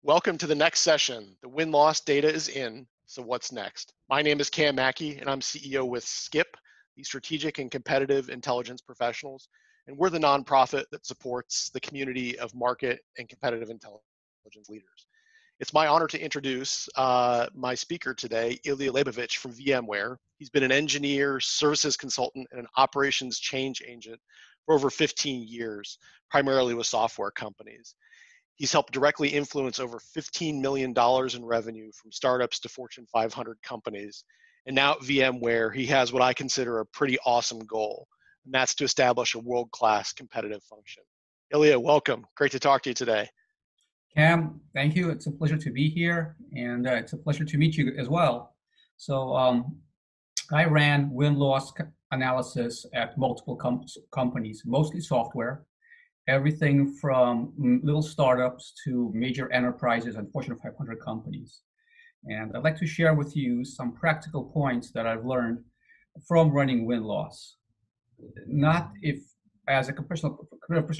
Welcome to the next session. The win-loss data is in, so what's next? My name is Cam Mackey, and I'm CEO with SCIP, the Strategic and Competitive Intelligence Professionals, and we're the nonprofit that supports the community of market and competitive intelligence leaders. It's my honor to introduce my speaker today, Ilya Leybovich from VMware. He's been an engineer, services consultant, and an operations change agent for over 15 years, primarily with software companies. He's helped directly influence over $15 million in revenue from startups to Fortune 500 companies. And now at VMware, he has what I consider a pretty awesome goal, and that's to establish a world-class competitive function. Ilya, welcome. Great to talk to you today. Cam, thank you. It's a pleasure to be here, and it's a pleasure to meet you as well. So I ran win-loss analysis at multiple companies, mostly software. Everything from little startups to major enterprises and Fortune 500 companies. And I'd like to share with you some practical points that I've learned from running win-loss. Not if as a personal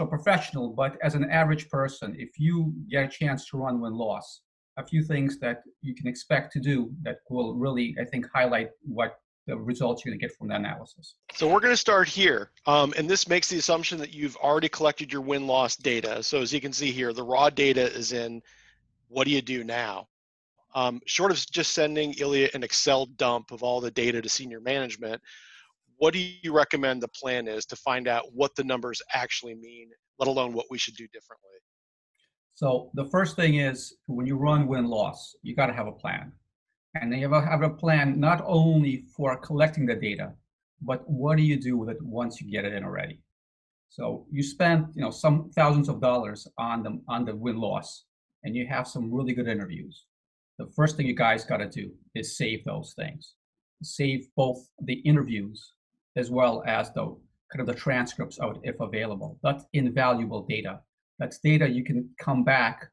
professional, but as an average person, if you get a chance to run win-loss, a few things that you can expect to do that will really, I think, highlight what the results you're going to get from the analysis. So we're going to start here, and this makes the assumption that you've already collected your win-loss data. So as you can see here, the raw data is in. What do you do now? Short of just sending Ilya an Excel dump of all the data to senior management, what do you recommend the plan is to find out what the numbers actually mean, let alone what we should do differently? So the first thing is, when you run win-loss, you got to have a plan. And then you have a plan not only for collecting the data, but what do you do with it once you get it in already? So you spend some thousands of dollars on the win-loss, and you have some really good interviews. The first thing you guys got to do is save those things. Save both the interviews as well as the transcripts of it if available. That's invaluable data. That's data you can come back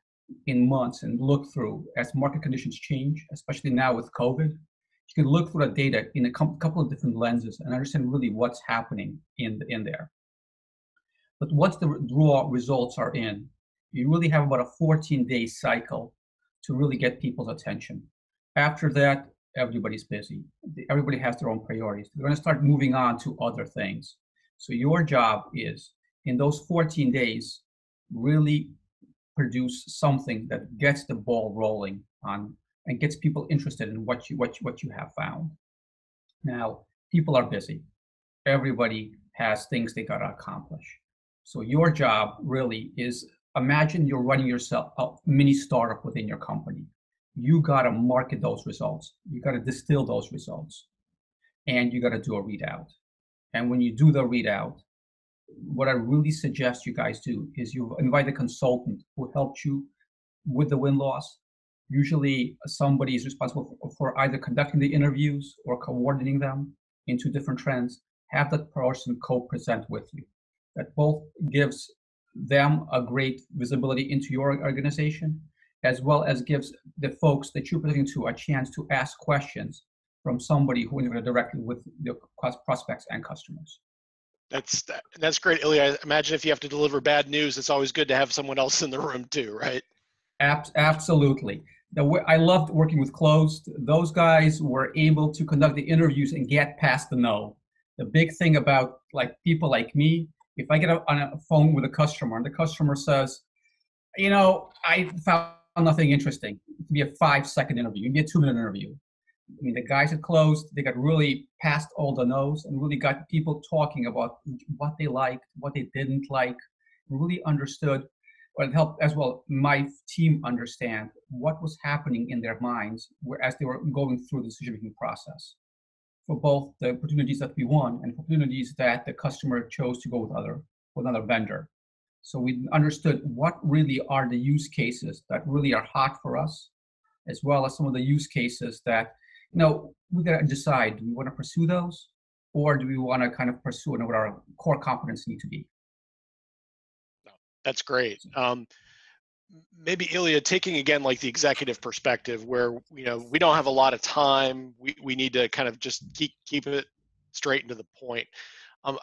in months and look through as market conditions change, especially now with COVID. You can look through that data in a couple of different lenses and understand really what's happening in there. But once the raw results are in, you really have about a 14-day cycle to really get people's attention. After that, everybody's busy. Everybody has their own priorities. They're going to start moving on to other things. So your job is, in those 14 days, really produce something that gets the ball rolling on and gets people interested in what you have found. Now, people are busy. Everybody has things they got to accomplish. So your job really is, imagine you're running yourself a mini startup within your company. You got to market those results. You got to distill those results, and you got to do a readout. And when you do the readout, what I really suggest you guys do is you invite a consultant who helped you with the win-loss. Usually somebody is responsible for either conducting the interviews or coordinating them into different trends. Have that person co-present with you. That both gives them a great visibility into your organization, as well as gives the folks that you're presenting to a chance to ask questions from somebody who interacts directly with the prospects and customers. That's great, Ilya. I imagine if you have to deliver bad news, it's always good to have someone else in the room too, right? Absolutely. I loved working with Closed. Those guys were able to conduct the interviews and get past the no. The big thing about people like me, if I get on a phone with a customer and the customer says, I found nothing interesting, it could be a 5-second interview, it could be a 2-minute interview. I mean, the guys at Closed, they got really past all the no's and really got people talking about what they liked, what they didn't like, really understood, or it helped as well my team understand what was happening in their minds as they were going through the decision-making process for both the opportunities that we won and opportunities that the customer chose to go with another vendor. So we understood what really are the use cases that really are hot for us, as well as some of the use cases that we got to decide, do we want to pursue those, or do we want to pursue what our core competencies need to be? That's great. Maybe Ilya, taking again the executive perspective, where we don't have a lot of time, we need to just keep it straight and to the point.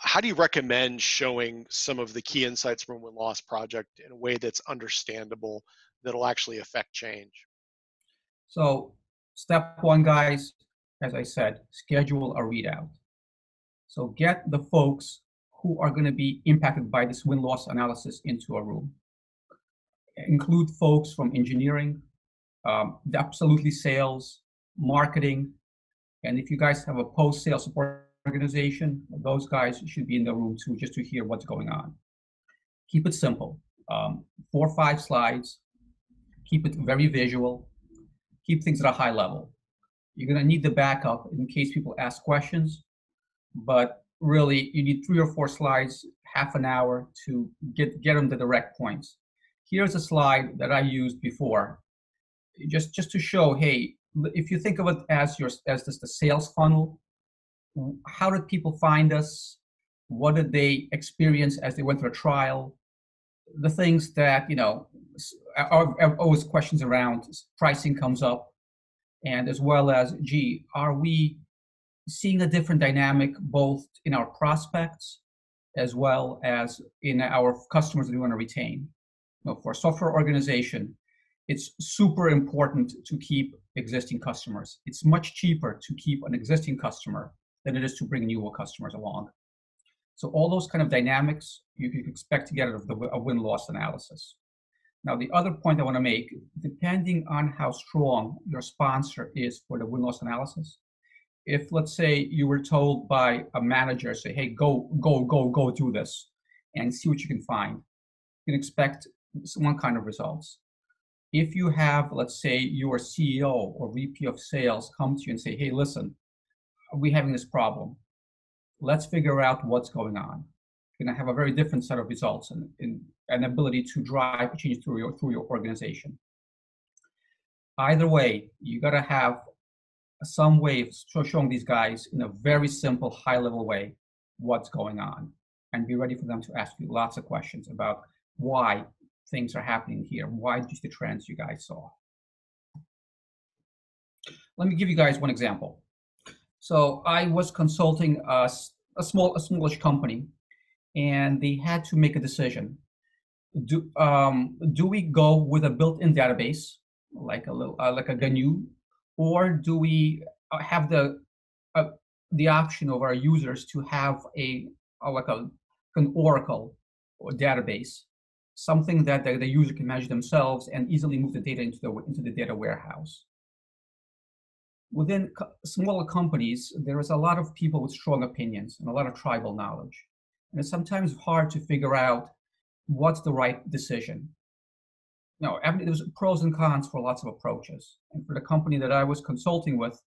How do you recommend showing some of the key insights from a win-loss project in a way that's understandable that'll actually affect change? So step one, guys, as I said, schedule a readout. So get the folks who are going to be impacted by this win-loss analysis into a room. Include folks from engineering, absolutely sales, marketing, and if you guys have a post-sale support organization, those guys should be in the room too, just to hear what's going on. Keep it simple. 4 or 5 slides. Keep it very visual. Keep things at a high level. You're going to need the backup in case people ask questions, but really you need 3 or 4 slides, half an hour to get them to the direct points. Here's a slide that I used before, just to show, hey, if you think of it as the sales funnel, how did people find us? What did they experience as they went through a trial? The things that, are always questions around pricing comes up, and as well as, gee, are we seeing a different dynamic both in our prospects as well as in our customers that we want to retain? For a software organization, it's super important to keep existing customers. It's much cheaper to keep an existing customer than it is to bring new customers along. So all those kind of dynamics you can expect to get out of a win-loss analysis. Now, the other point I want to make, depending on how strong your sponsor is for the win-loss analysis, if, let's say, you were told by a manager, say, hey, go do this and see what you can find, you can expect one kind of results. If you have, let's say, your CEO or VP of sales come to you and say, hey, listen, we're having this problem. Let's figure out what's going on. You're going to have a very different set of results and an ability to drive change through your organization. Either way, you got to have some way of showing these guys in a very simple, high-level way what's going on, and be ready for them to ask you lots of questions about why things are happening here, why just the trends you guys saw. Let me give you guys one example. So I was consulting a smallish company, and they had to make a decision. Do we go with a built-in database like a GNU, or do we have the option of our users to have an Oracle or database, something that the user can manage themselves and easily move the data into the data warehouse? Within smaller companies, there is a lot of people with strong opinions and a lot of tribal knowledge. And it's sometimes hard to figure out what's the right decision. Now, there's pros and cons for lots of approaches. And for the company that I was consulting with,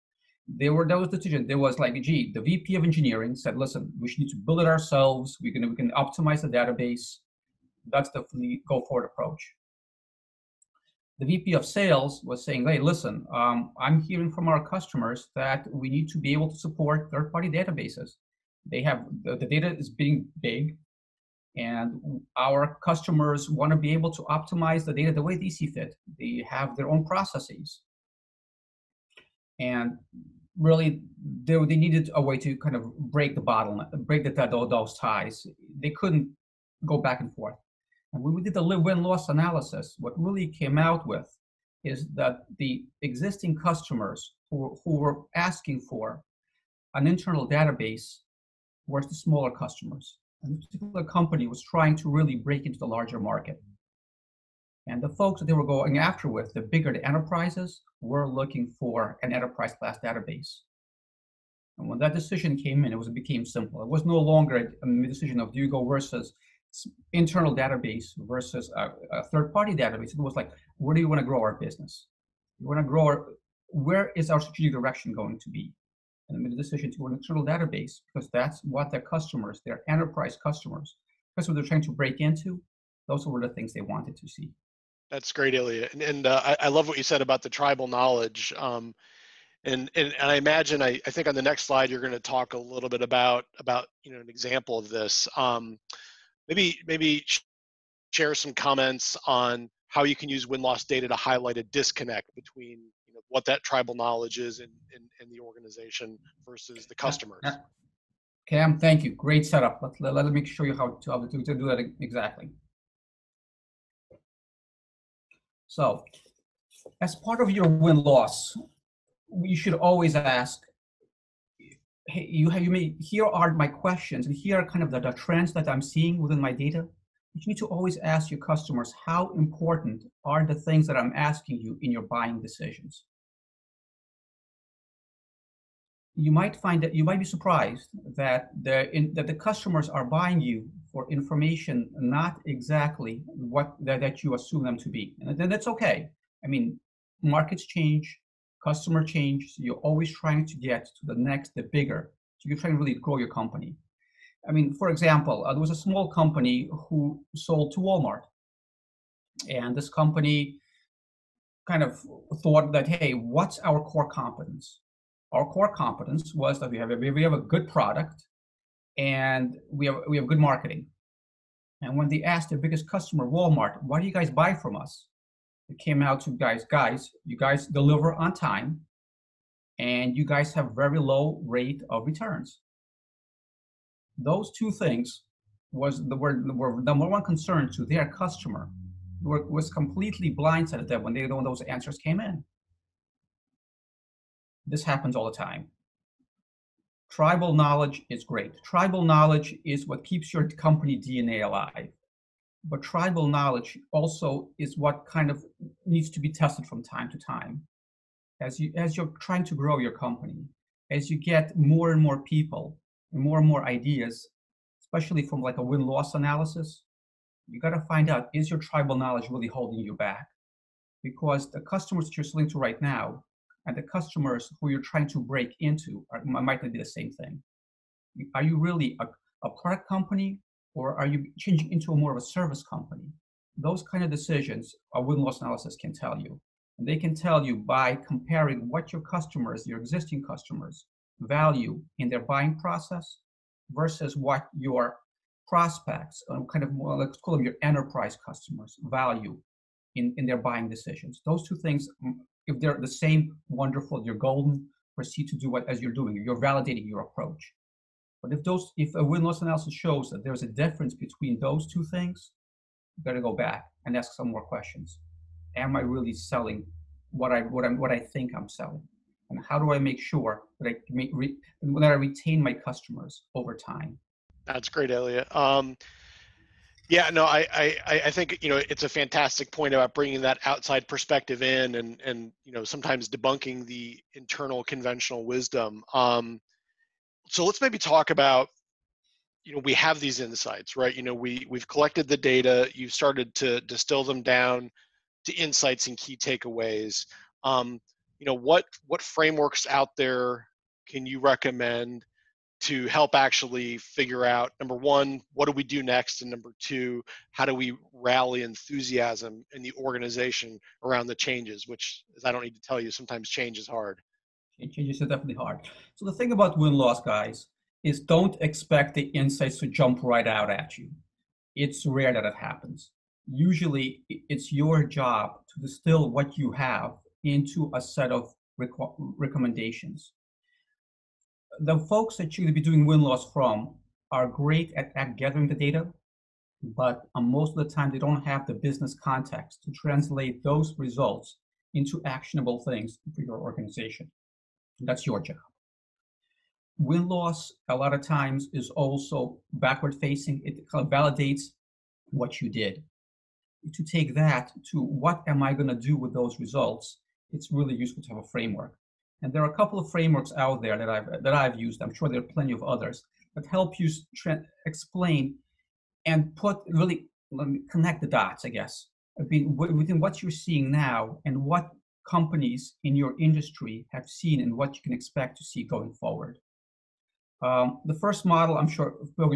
there was a decision. There was like, gee, the VP of engineering said, listen, we need to build it ourselves. We can optimize the database. That's the go forward approach. The VP of sales was saying, hey, listen, I'm hearing from our customers that we need to be able to support third-party databases. They have, the data is being big, and our customers want to be able to optimize the data the way they see fit. They have their own processes. And really, they needed a way to kind of break the bottleneck, break those ties. They couldn't go back and forth. And when we did the win-loss analysis, what really came out with is that the existing customers who were asking for an internal database were the smaller customers. And this particular company was trying to really break into the larger market. And the folks that they were going after with, the bigger the enterprises, were looking for an enterprise class database. And when that decision came in, it became simple. It was no longer a decision of do you go versus internal database versus a third-party database. It was like, where do you want to grow our business? We want to grow where is our strategic direction going to be? And I made a decision to an external database because that's what their customers, their enterprise customers, that's what they're trying to break into. Those were the things they wanted to see. That's great, Ilya. And I love what you said about the tribal knowledge. And I imagine, I think on the next slide, you're going to talk a little bit about an example of this. Maybe share some comments on how you can use win-loss data to highlight a disconnect between what that tribal knowledge is in the organization versus the customers. Cam, thank you. Great setup. Let me show you how to do that exactly. So as part of your win-loss, you should always ask, hey, here are my questions, and here are kind of the trends that I'm seeing within my data. You need to always ask your customers, how important are the things that I'm asking you in your buying decisions? You might find that you might be surprised that the customers are buying you for information not exactly what that you assume them to be, and then that's okay. I mean, markets change, customer change, so you're always trying to get to the next, the bigger. So you're trying to really grow your company. I mean, for example, there was a small company who sold to Walmart, and this company kind of thought that, hey, what's our core competence? Our core competence was that we have a good product and we have good marketing. And when they asked their biggest customer, Walmart, why do you guys buy from us? It came out to guys, you guys deliver on time and you guys have very low rate of returns. Those two things were number one concern to their customer. Was completely blindsided them when those answers came in. This happens all the time. Tribal knowledge is great. Tribal knowledge is what keeps your company DNA alive. But tribal knowledge also is what kind of needs to be tested from time to time. As you're trying to grow your company, as you get more and more people and more ideas, especially from like a win-loss analysis, you got to find out, is your tribal knowledge really holding you back? Because the customers that you're selling to right now and the customers who you're trying to break into might not be the same thing. Are you really a product company, or are you changing into more of a service company? Those kind of decisions a win-loss analysis can tell you. And they can tell you by comparing what your customers, your existing customers, value in their buying process versus what your prospects, kind of more, let's call them your enterprise customers, value in their buying decisions. Those two things, if they're the same, wonderful, you're golden, proceed to do what as you're doing. You're validating your approach. But if a win-loss analysis shows that there's a difference between those two things, you got to go back and ask some more questions. Am I really selling what I think I'm selling? And how do I make sure that I retain my customers over time? That's great, Ilya. Yeah, no, I think, it's a fantastic point about bringing that outside perspective in and sometimes debunking the internal conventional wisdom. So let's maybe talk about, we have these insights, right? We've collected the data, you've started to distill them down to insights and key takeaways. What frameworks out there can you recommend to help actually figure out, number one, what do we do next? And number two, how do we rally enthusiasm in the organization around the changes, which, as I don't need to tell you, sometimes change is hard. Changes are definitely hard. So the thing about win-loss, guys, is don't expect the insights to jump right out at you. It's rare that it happens. Usually, it's your job to distill what you have into a set of recommendations. The folks that you're going to be doing win-loss from are great at gathering the data, but most of the time they don't have the business context to translate those results into actionable things for your organization. That's your job. Win-loss, a lot of times, is also backward-facing. It kind of validates what you did. To take that to what am I going to do with those results, it's really useful to have a framework. And there are a couple of frameworks out there that I've used. I'm sure there are plenty of others that help you explain and connect the dots, I guess, within what you're seeing now and what companies in your industry have seen and what you can expect to see going forward. The first model, I'm sure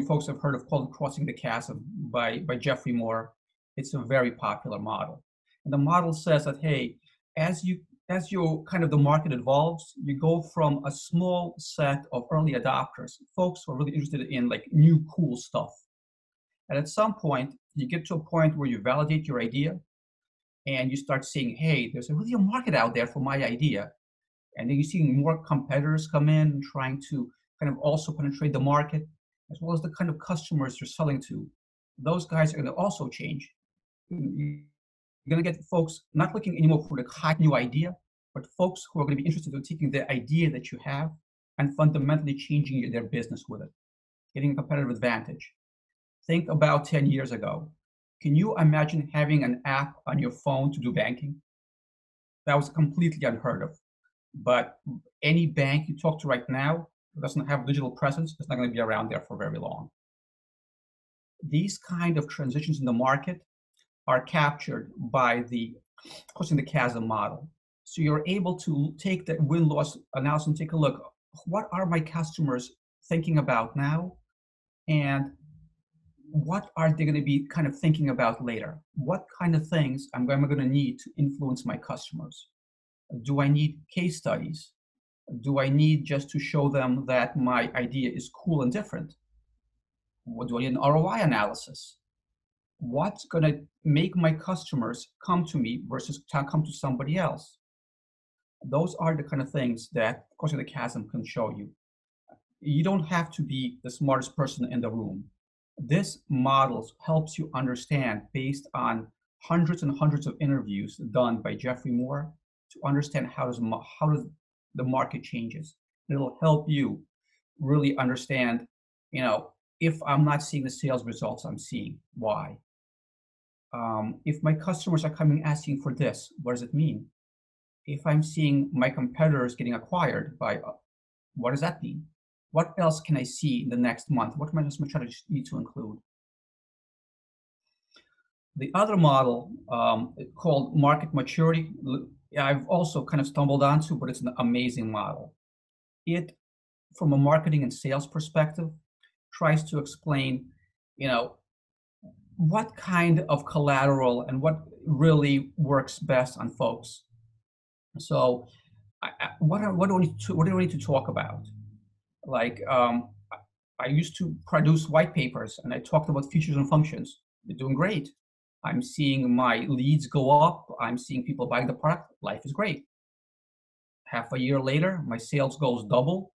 folks have heard of, called Crossing the Chasm by Jeffrey Moore. It's a very popular model. And the model says that, hey, as the market evolves, you go from a small set of early adopters, folks who are really interested in like new cool stuff. And at some point, you get to a point where you validate your idea and you start seeing, hey, there's really a market out there for my idea. And then you're seeing more competitors come in trying to kind of also penetrate the market, as well as the kind of customers you're selling to. Those guys are going to also change. You're going to get folks not looking anymore for the hot new idea, but folks who are going to be interested in taking the idea that you have and fundamentally changing their business with it, getting a competitive advantage. Think about 10 years ago. Can you imagine having an app on your phone to do banking? That was completely unheard of. But any bank you talk to right now that doesn't have digital presence is not going to be around there for very long. These kind of transitions in the market are captured by the closing the chasm model. So you're able to take the win-loss analysis and take a look. What are my customers thinking about now? And what are they going to be kind of thinking about later? What kind of things am I going to need to influence my customers? Do I need case studies? Do I need just to show them that my idea is cool and different? What do I need an ROI analysis? What's going to make my customers come to me versus come to somebody else? Those are the kind of things that Crossing the Chasm can show you. You don't have to be the smartest person in the room. This model helps you understand, based on hundreds and hundreds of interviews done by Jeffrey Moore, to understand how does the market changes. It'll help you really understand, if I'm not seeing the sales results I'm seeing, why? If my customers are coming asking for this, what does it mean? If I'm seeing my competitors getting acquired by, what does that mean? What else can I see in the next month? What management strategy need to include? The other model called market maturity, I've also kind of stumbled onto, but it's an amazing model. It, from a marketing and sales perspective, tries to explain, what kind of collateral and what really works best on folks. So, what do we need to talk about? Like, I used to produce white papers and I talked about features and functions. They're doing great. I'm seeing my leads go up. I'm seeing people buying the product. Life is great. Half a year later, my sales goes double.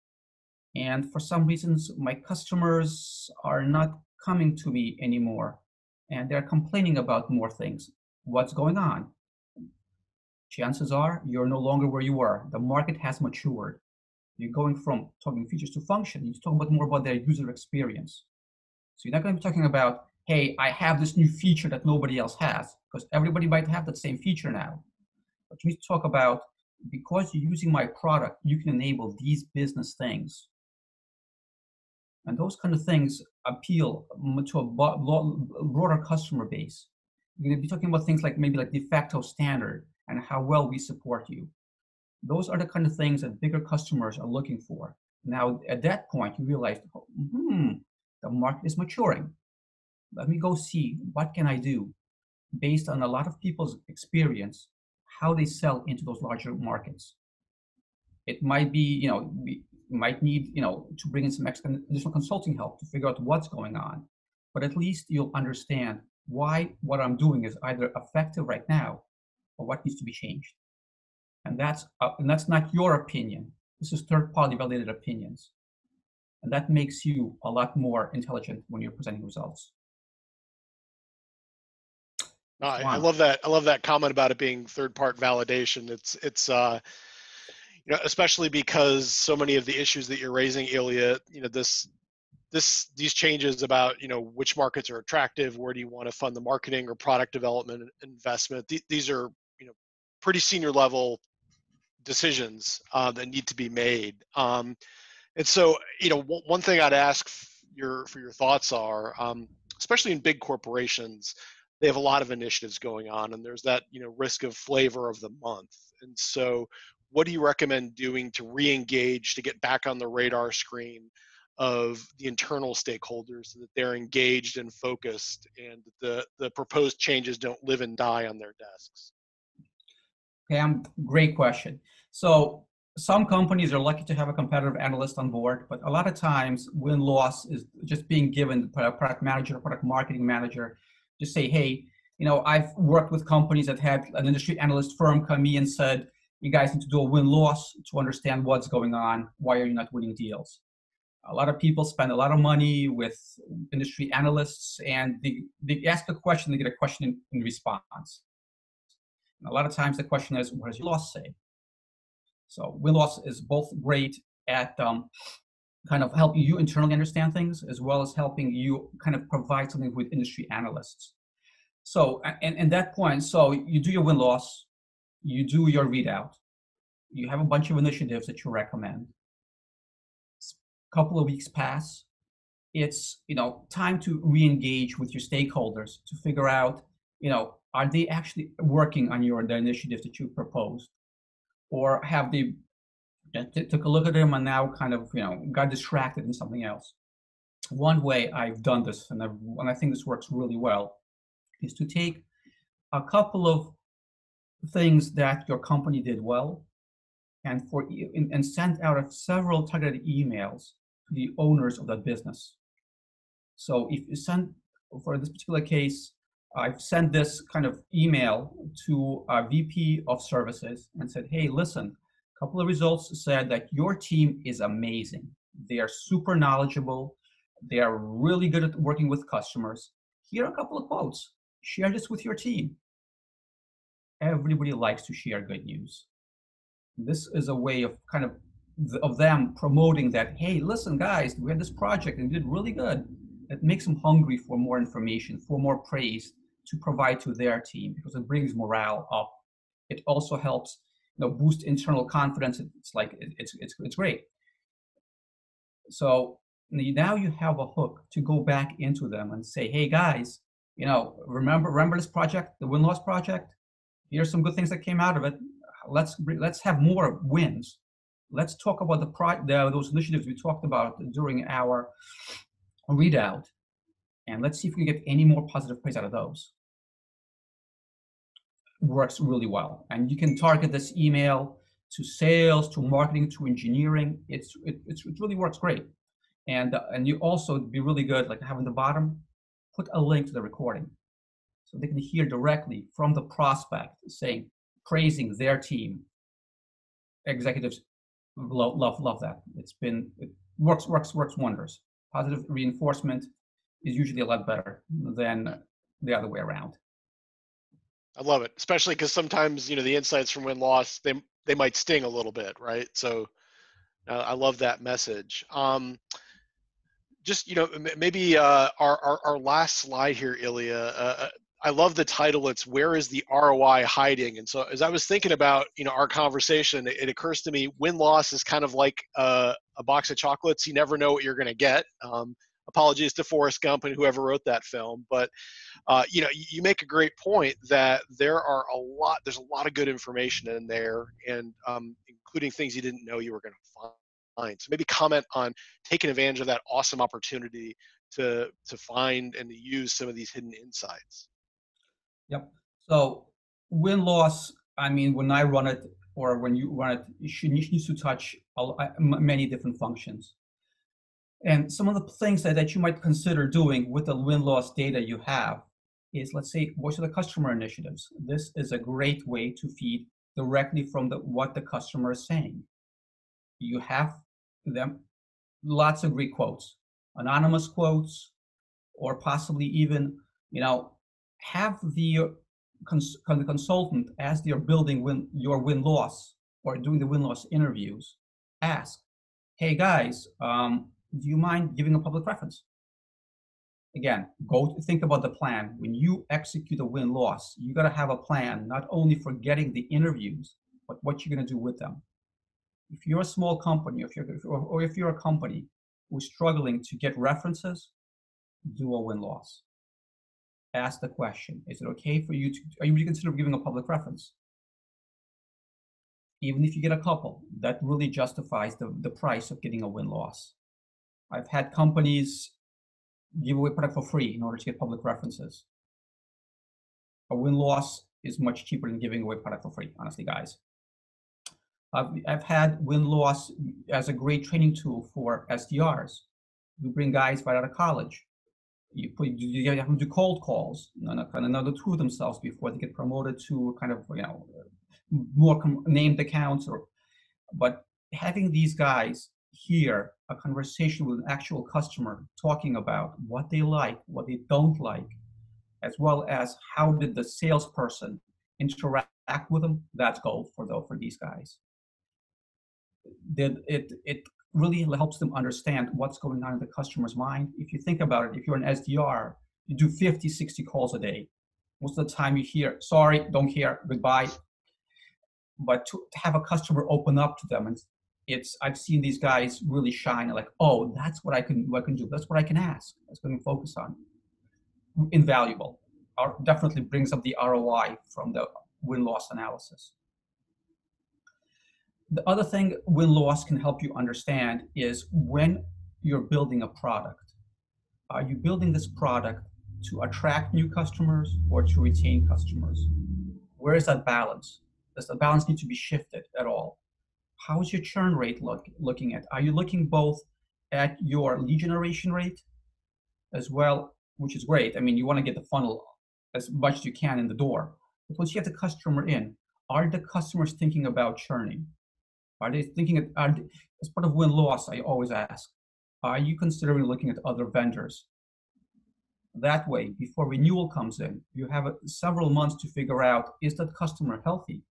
And for some reasons, my customers are not coming to me anymore. And they're complaining about more things. What's going on? Chances are you're no longer where you were. The market has matured. You're going from talking features to function. You're talking about more about their user experience. So you're not going to be talking about, hey, I have this new feature that nobody else has, because everybody might have that same feature now. But you need to talk about, because you're using my product, you can enable these business things. And those kind of things appeal to a broader customer base. You're going to be talking about things like maybe like de facto standard and how well we support you. Those are the kind of things that bigger customers are looking for. Now, at that point, you realize, the market is maturing. Let me go see what can I do based on a lot of people's experience, how they sell into those larger markets. It might be, you might need, to bring in some additional consulting help to figure out what's going on. But at least you'll understand why what I'm doing is either effective right now or what needs to be changed. And that's not your opinion. This is third-party validated opinions. And that makes you a lot more intelligent when you're presenting results. No, I love that. I love that comment about it being third-party validation. It's especially because so many of the issues that you're raising, Ilya, these changes about, which markets are attractive, where do you want to fund the marketing or product development investment. These are, pretty senior level decisions that need to be made. And so, one thing I'd ask for your thoughts are, especially in big corporations, they have a lot of initiatives going on, and there's that, risk of flavor of the month. And so what do you recommend doing to re-engage, to get back on the radar screen of the internal stakeholders so that they're engaged and focused, and the proposed changes don't live and die on their desks? Okay, great question. So some companies are lucky to have a competitive analyst on board, but a lot of times win-loss is just being given a product manager, a product marketing manager, just say, hey, I've worked with companies that had an industry analyst firm come in and said, you guys need to do a win-loss to understand what's going on. Why are you not winning deals? A lot of people spend a lot of money with industry analysts, and they ask a question, they get a question in response. A lot of times the question is, what does your loss say? So win-loss is both great at kind of helping you internally understand things, as well as helping you kind of provide something with industry analysts. So, and that point, so you do your win-loss, you do your readout, you have a bunch of initiatives that you recommend. A couple of weeks pass. It's, time to re-engage with your stakeholders to figure out, are they actually working on the initiatives that you proposed? Or have they took a look at them and now kind of, got distracted in something else? One way I've done this, and I think this works really well, is to take a couple of things that your company did well and send out several targeted emails to the owners of that business. So if you send, for this particular case, I've sent this kind of email to a VP of services and said, hey, listen, a couple of results said that your team is amazing. They are super knowledgeable. They are really good at working with customers. Here are a couple of quotes. Share this with your team. Everybody likes to share good news. This is a way of kind of them promoting that, hey, listen, guys, we had this project and we did really good. It makes them hungry for more information, for more praise to provide to their team, because it brings morale up. It also helps, boost internal confidence. It's like it's great. So now you have a hook to go back into them and say, hey guys, remember this project, the win-loss project? Here's some good things that came out of it. Let's have more wins. Let's talk about those initiatives we talked about during our readout, and let's see if we can get any more positive praise out of those. It works really well, and you can target this email to sales, to marketing, to engineering. It really works great, and you also be really good, like having the bottom, put a link to the recording, so they can hear directly from the prospect praising their team. Executives love that. It works wonders. Positive reinforcement is usually a lot better than the other way around. I love it, especially because sometimes, the insights from win-loss, they might sting a little bit, right? So I love that message. Just, maybe our last slide here, Ilya, I love the title. It's "Where is the ROI hiding?" And so as I was thinking about, our conversation, it occurs to me, win-loss is kind of like a box of chocolates. You never know what you're going to get. Apologies to Forrest Gump and whoever wrote that film, but you make a great point that there's a lot of good information in there, and including things you didn't know you were going to find. So maybe comment on taking advantage of that awesome opportunity to find and to use some of these hidden insights. Yep. So win-loss, when I run it or when you run it, you need to touch many different functions. And some of the things that you might consider doing with the win-loss data you have is, let's say, voice of the customer initiatives. This is a great way to feed directly from what the customer is saying. You have them, lots of great quotes, anonymous quotes, or possibly even, have the consultant, as they're building your win-loss or doing the win-loss interviews, ask, hey guys, do you mind giving a public reference? Again, think about the plan. When you execute a win-loss, you got to have a plan, not only for getting the interviews, but what you're going to do with them. If you're a small company, or if you're a company who's struggling to get references, do a win-loss. Ask the question, is it okay for you are you consider giving a public reference? Even if you get a couple, that really justifies the price of getting a win-loss. I've had companies give away product for free in order to get public references. A win-loss is much cheaper than giving away product for free, honestly, guys. I've had win-loss as a great training tool for SDRs. You bring guys right out of college. You have them do cold calls, kind of prove themselves before they get promoted to kind of, more named accounts. But having these guys hear a conversation with an actual customer talking about what they like, what they don't like, as well as how did the salesperson interact interact with them, that's gold for these guys. It really helps them understand what's going on in the customer's mind. If you think about it, if you're an SDR, you do 50, 60 calls a day. Most of the time you hear, sorry, don't care, goodbye. But to have a customer open up to them, and I've seen these guys really shine, like, oh, that's what I can do. That's what I can ask. That's what I can focus on. Invaluable. Definitely brings up the ROI from the win-loss analysis. The other thing win-loss can help you understand is when you're building a product. Are you building this product to attract new customers or to retain customers? Where is that balance? Does the balance need to be shifted at all? How is your churn rate looking at? Are you looking both at your lead generation rate as well, which is great. I mean, you want to get the funnel as much as you can in the door. But once you get the customer in, are the customers thinking about churning? Are they thinking, as part of win-loss, I always ask, are you considering looking at other vendors? That way, before renewal comes in, you have several months to figure out, is that customer healthy?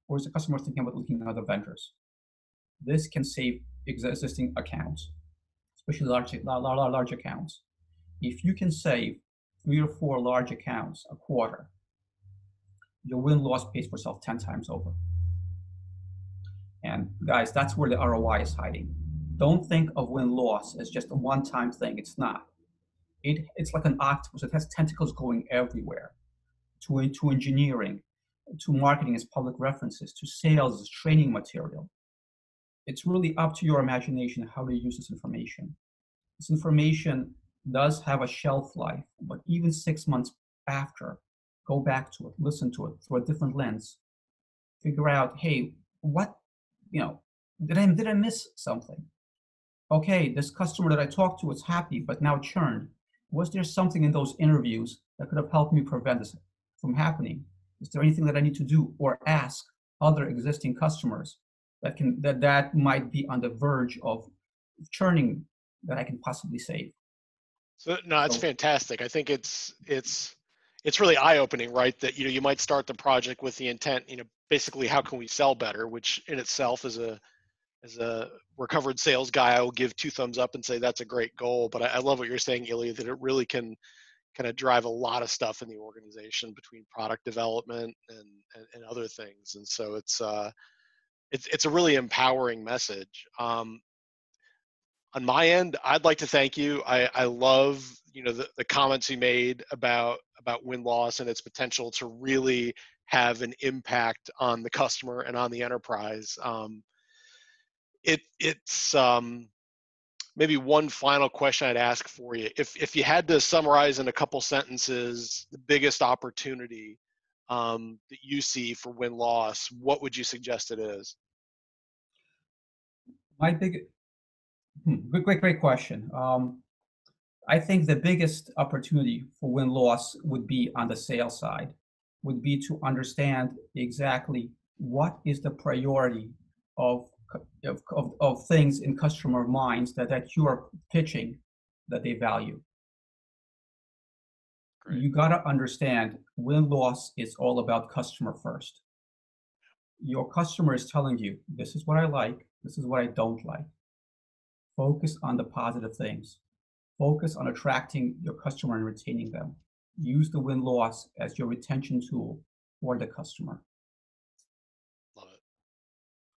Or is the customer thinking about looking at other vendors? This can save existing accounts, especially large accounts. If you can save 3 or 4 large accounts a quarter, your win-loss pays for itself 10 times over. And guys, that's where the ROI is hiding. Don't think of win-loss as just a one-time thing. It's not. It's like an octopus. It has tentacles going everywhere, to engineering, to marketing as public references, to sales as training material. It's really up to your imagination how to use this information. This information does have a shelf life, but even 6 months after, go back to it, listen to it through a different lens. Figure out, hey, what, did I miss something? Okay, this customer that I talked to was happy, but now churned. Was there something in those interviews that could have helped me prevent this from happening? Is there anything that I need to do or ask other existing customers that might be on the verge of churning that I can possibly save? So no, it's fantastic. I think it's really eye-opening, right? That you might start the project with the intent, basically how can we sell better, which in itself as a recovered sales guy, I will give 2 thumbs up and say that's a great goal. But I love what you're saying, Ilya, that it really can kind of drive a lot of stuff in the organization between product development and other things. And so it's a really empowering message. On my end, I'd like to thank you. I love the comments you made about win-loss and its potential to really have an impact on the customer and on the enterprise. It's maybe one final question I'd ask for you. If you had to summarize in a couple sentences the biggest opportunity that you see for win-loss, what would you suggest it is? Great question. I think the biggest opportunity for win-loss would be on the sales side, would be to understand exactly what is the priority of things in customer minds that you are pitching that they value. Great. You got to understand win-loss is all about customer first. Your customer is telling you, this is what I like, this is what I don't like. Focus on the positive things. Focus on attracting your customer and retaining them. Use the win-loss as your retention tool for the customer. Love it.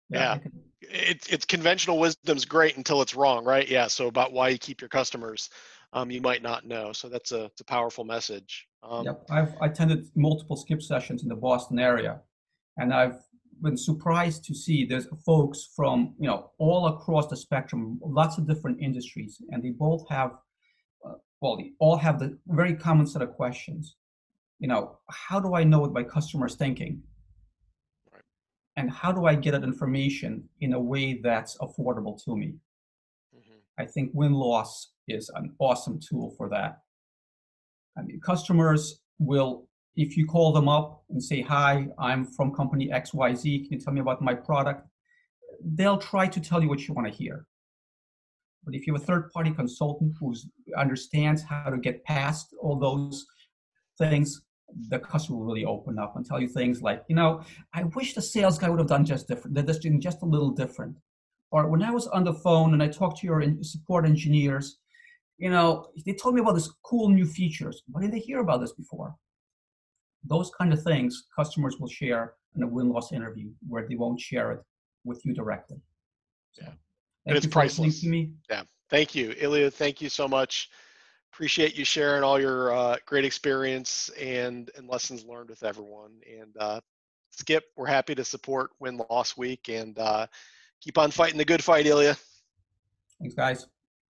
Yeah. It's conventional wisdom's great until it's wrong, right? Yeah. So about why you keep your customers, you might not know. So it's a powerful message. Yep. I've attended multiple SCIP sessions in the Boston area, and I've been surprised to see there's folks from all across the spectrum, lots of different industries, and they both have, they all have the very common set of questions. How do I know what my customer is thinking? Right. And how do I get that information in a way that's affordable to me? Mm-hmm. I think win-loss is an awesome tool for that. I mean, customers will, if you call them up and say, hi, I'm from company XYZ, can you tell me about my product? They'll try to tell you what you want to hear. But if you have a third-party consultant who understands how to get past all those things, the customer will really open up and tell you things like, I wish the sales guy would have done just a little different. Or when I was on the phone and I talked to your support engineers, they told me about this cool new features. Why didn't they hear about this before? Those kind of things customers will share in a win-loss interview where they won't share it with you directly. So, yeah. and it's priceless. Me. Yeah. Thank you, Ilya. Thank you so much. Appreciate you sharing all your great experience and lessons learned with everyone. And SCIP, we're happy to support Win-Loss Week, and keep on fighting the good fight, Ilya. Thanks, guys.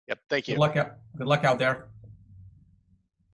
Yep. Thank you. Good luck out there.